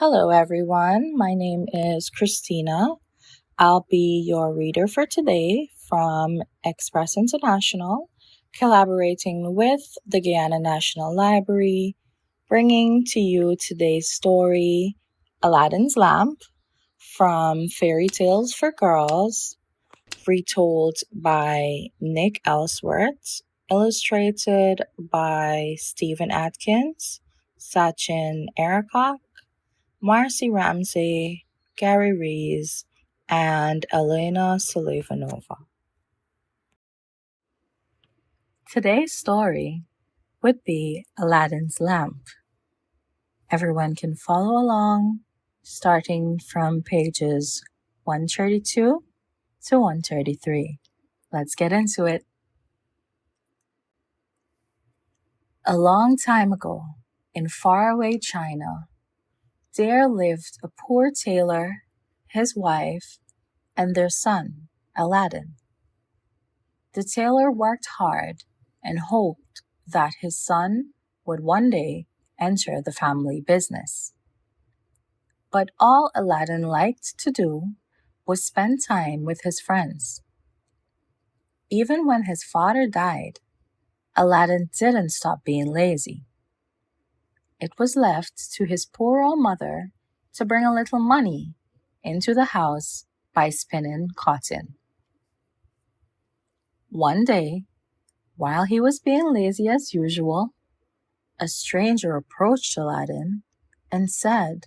Hello, everyone. My name is Christina. I'll be your reader for today from Express International, collaborating with the Guyana National Library, bringing to you today's story, Aladdin's Lamp, from Fairy Tales for Girls, retold by Nick Ellsworth, illustrated by Stephen Aitken, Sahin Erkocak, Marcy Ramsey, Gary Rees, and Elena Selivanova. Today's story would be Aladdin's Lamp. Everyone can follow along, starting from pages 132 to 133. Let's get into it. A long time ago, in faraway China, there lived a poor tailor, his wife, and their son, Aladdin. The tailor worked hard and hoped that his son would one day enter the family business. But all Aladdin liked to do was spend time with his friends. Even when his father died, Aladdin didn't stop being lazy. It was left to his poor old mother to bring a little money into the house by spinning cotton. One day, while he was being lazy as usual, a stranger approached Aladdin and said,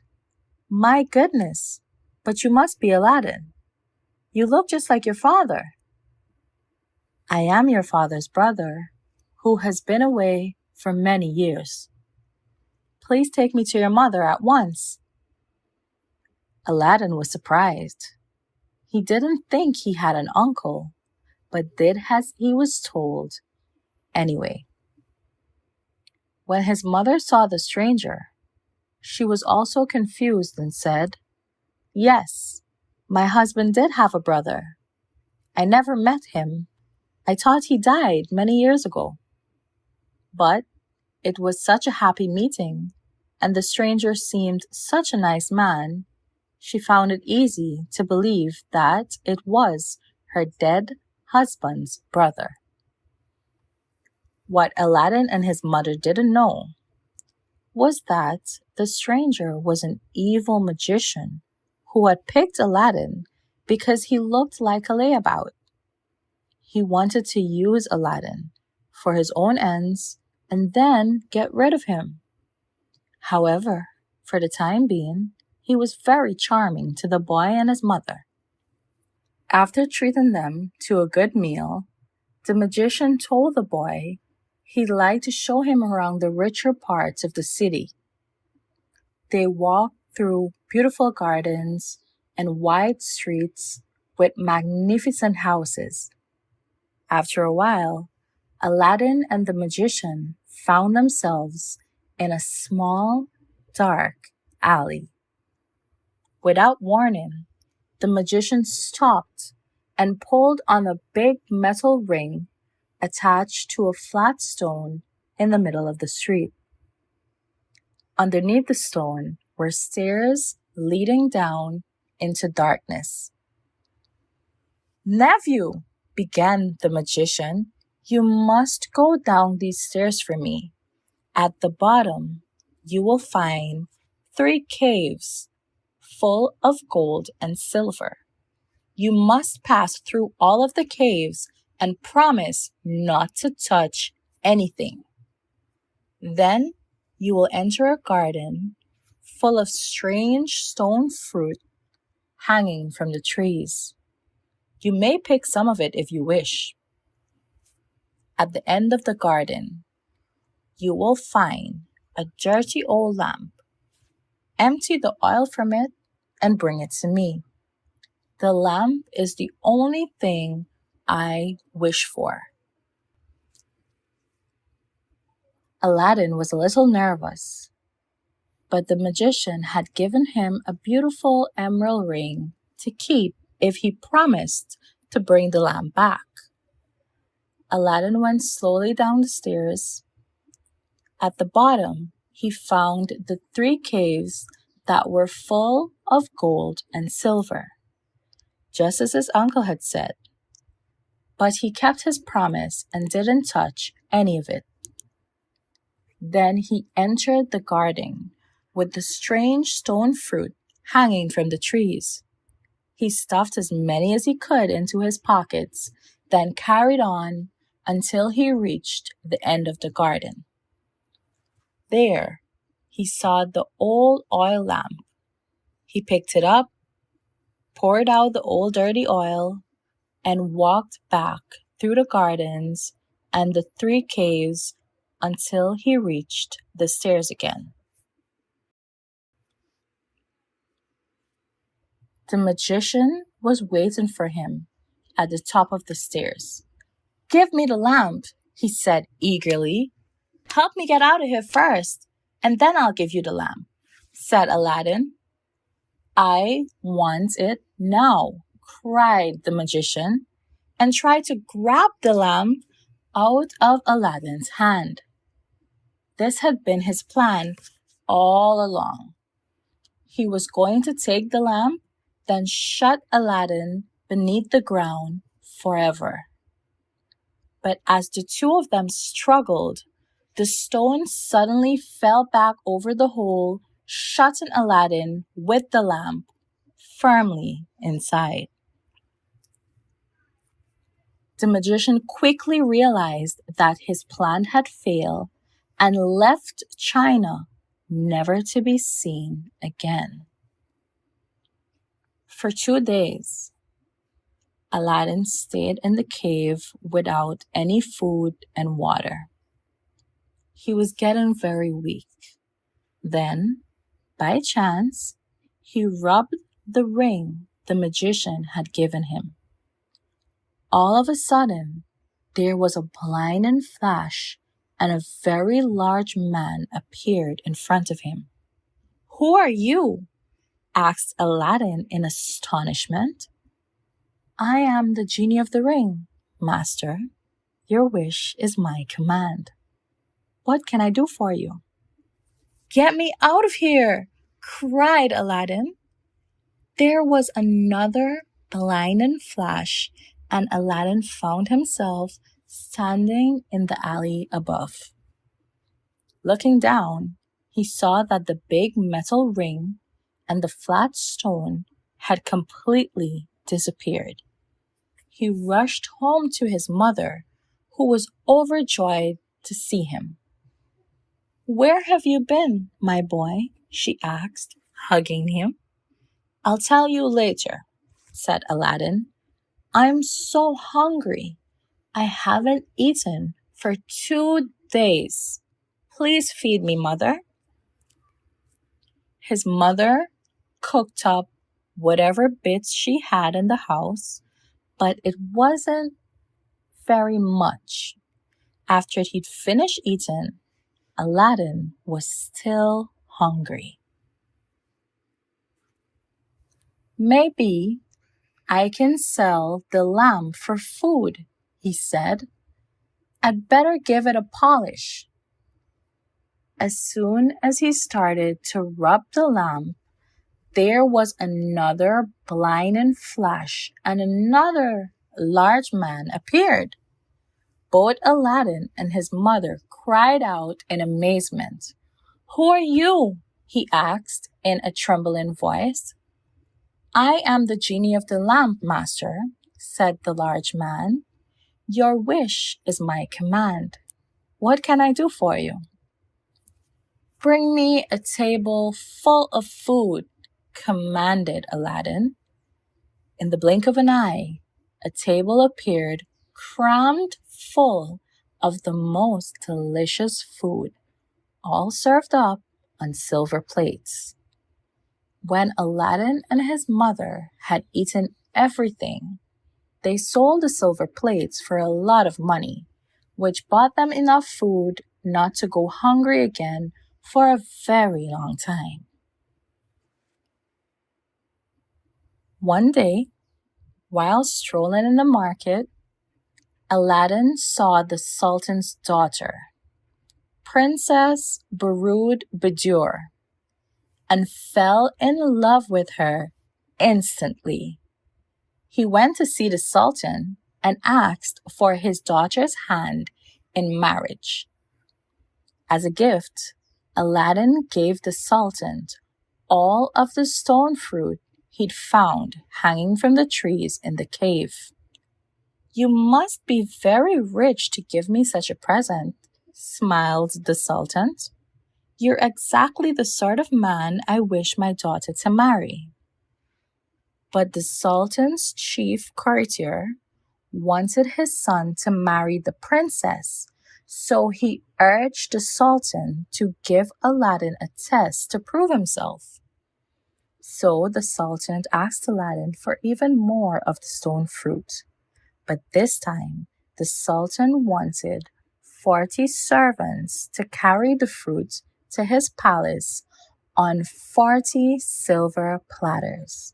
"My goodness, but you must be Aladdin. You look just like your father." "I am your father's brother, who has been away for many years. Please take me to your mother at once." Aladdin was surprised. He didn't think he had an uncle, but did as he was told anyway. When his mother saw the stranger, she was also confused and said, "Yes, my husband did have a brother. I never met him. I thought he died many years ago." But it was such a happy meeting, and the stranger seemed such a nice man, she found it easy to believe that it was her dead husband's brother. What Aladdin and his mother didn't know was that the stranger was an evil magician who had picked Aladdin because he looked like a layabout. He wanted to use Aladdin for his own ends and then get rid of him. However, for the time being, he was very charming to the boy and his mother. After treating them to a good meal, the magician told the boy he'd like to show him around the richer parts of the city. They walked through beautiful gardens and wide streets with magnificent houses. After a while, Aladdin and the magician found themselves in a small, dark alley. Without warning, the magician stopped and pulled on a big metal ring attached to a flat stone in the middle of the street. Underneath the stone were stairs leading down into darkness. "Nephew," began the magician, "you must go down these stairs for me. At the bottom, you will find 3 caves full of gold and silver. You must pass through all of the caves and promise not to touch anything. Then you will enter a garden full of strange stone fruit hanging from the trees. You may pick some of it if you wish. At the end of the garden, you will find a dirty old lamp. Empty the oil from it and bring it to me. The lamp is the only thing I wish for." Aladdin was a little nervous, but the magician had given him a beautiful emerald ring to keep if he promised to bring the lamp back. Aladdin went slowly down the stairs. At the bottom, he found the 3 caves that were full of gold and silver, just as his uncle had said. But he kept his promise and didn't touch any of it. Then he entered the garden with the strange stone fruit hanging from the trees. He stuffed as many as he could into his pockets, then carried on until he reached the end of the garden. There, he saw the old oil lamp. He picked it up, poured out the old dirty oil, and walked back through the gardens and the 3 caves until he reached the stairs again. The magician was waiting for him at the top of the stairs. "Give me the lamp," he said eagerly. "Help me get out of here first, and then I'll give you the lamp," said Aladdin. "I want it now," cried the magician, and tried to grab the lamp out of Aladdin's hand. This had been his plan all along. He was going to take the lamp, then shut Aladdin beneath the ground forever. But as the two of them struggled, the stone suddenly fell back over the hole, shutting Aladdin with the lamp firmly inside. The magician quickly realized that his plan had failed and left China, never to be seen again. For 2 days, Aladdin stayed in the cave without any food and water. He was getting very weak. Then, by chance, he rubbed the ring the magician had given him. All of a sudden, there was a blinding flash, and a very large man appeared in front of him. "Who are you?" asked Aladdin in astonishment. "I am the genie of the ring, master. Your wish is my command. What can I do for you?" "Get me out of here!" cried Aladdin. There was another blinding flash, and Aladdin found himself standing in the alley above. Looking down, he saw that the big metal ring and the flat stone had completely disappeared. He rushed home to his mother, who was overjoyed to see him. "Where have you been, my boy?" she asked, hugging him. "I'll tell you later," said Aladdin. "I'm so hungry. I haven't eaten for 2 days. Please feed me, mother." His mother cooked up whatever bits she had in the house, but it wasn't very much. After he'd finished eating, Aladdin was still hungry. "Maybe I can sell the lamp for food," he said. "I'd better give it a polish." As soon as he started to rub the lamp, there was another blinding flash, and another large man appeared. Both Aladdin and his mother cried out in amazement. "Who are you?" he asked in a trembling voice. "I am the genie of the lamp, master," said the large man. "Your wish is my command. What can I do for you?" "Bring me a table full of food," commanded Aladdin. In the blink of an eye, a table appeared, crammed full of the most delicious food, all served up on silver plates. When Aladdin and his mother had eaten everything, they sold the silver plates for a lot of money, which bought them enough food not to go hungry again for a very long time. One day, while strolling in the market, Aladdin saw the Sultan's daughter, Princess Baroud Badur. and fell in love with her instantly. He went to see the Sultan and asked for his daughter's hand in marriage. As a gift, Aladdin gave the Sultan all of the stone fruit he'd found hanging from the trees in the cave. "You must be very rich to give me such a present," smiled the Sultan. "You're exactly the sort of man I wish my daughter to marry." But the Sultan's chief courtier wanted his son to marry the princess, so he urged the Sultan to give Aladdin a test to prove himself. So the Sultan asked Aladdin for even more of the stone fruit. But this time, the Sultan wanted 40 servants to carry the fruit to his palace on 40 silver platters.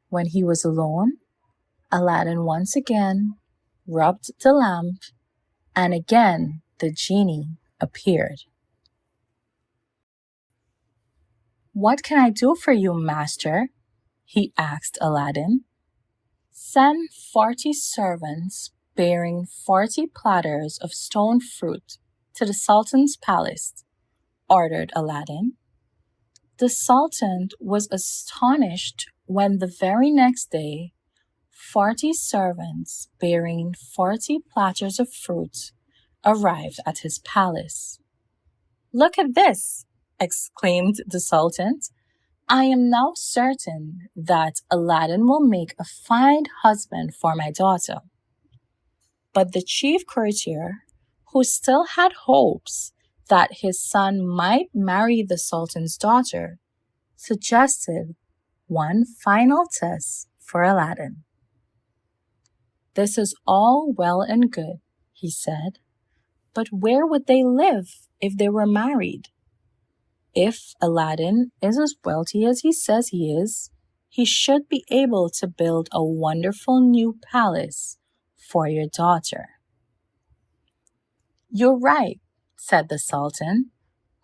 When he was alone, Aladdin once again rubbed the lamp, and again the genie appeared. "What can I do for you, master?" he asked Aladdin. "Send 40 servants bearing 40 platters of stone fruit to the Sultan's palace," ordered Aladdin. The Sultan was astonished when the very next day 40 servants bearing 40 platters of fruit arrived at his palace. "Look at this!" exclaimed the Sultan. "I am now certain that Aladdin will make a fine husband for my daughter." But the chief courtier, who still had hopes that his son might marry the Sultan's daughter, suggested one final test for Aladdin. "This is all well and good," he said, "but where would they live if they were married? If Aladdin is as wealthy as he says he is, he should be able to build a wonderful new palace for your daughter." "You're right," said the Sultan,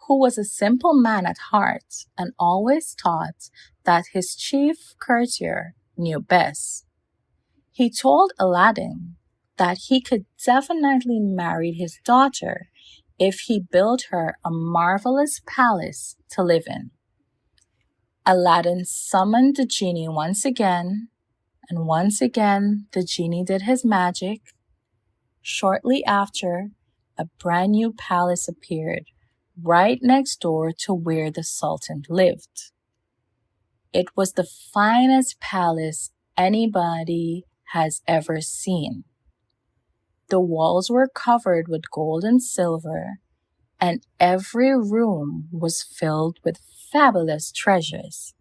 who was a simple man at heart and always thought that his chief courtier knew best. He told Aladdin that he could definitely marry his daughter if he built her a marvelous palace to live in. Aladdin summoned the genie once again, and once again the genie did his magic. Shortly after, a brand new palace appeared right next door to where the Sultan lived. It was the finest palace anybody has ever seen. The walls were covered with gold and silver, and every room was filled with fabulous treasures.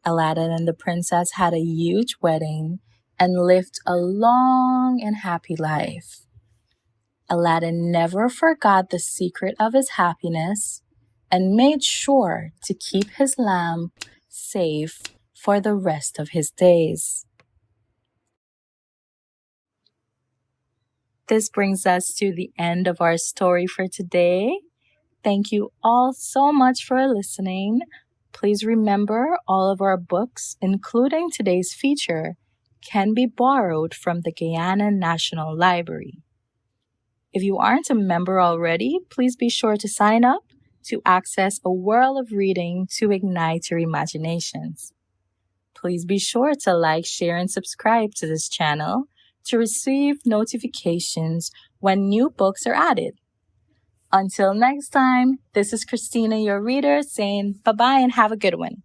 Aladdin and the princess had a huge wedding and lived a long and happy life. Aladdin never forgot the secret of his happiness and made sure to keep his lamp safe for the rest of his days. This brings us to the end of our story for today. Thank you all so much for listening. Please remember all of our books, including today's feature, can be borrowed from the Guyana National Library. If you aren't a member already, please be sure to sign up to access a world of reading to ignite your imaginations. Please be sure to like, share, and subscribe to this channel to receive notifications when new books are added. Until next time, this is Christina, your reader, saying bye-bye and have a good one.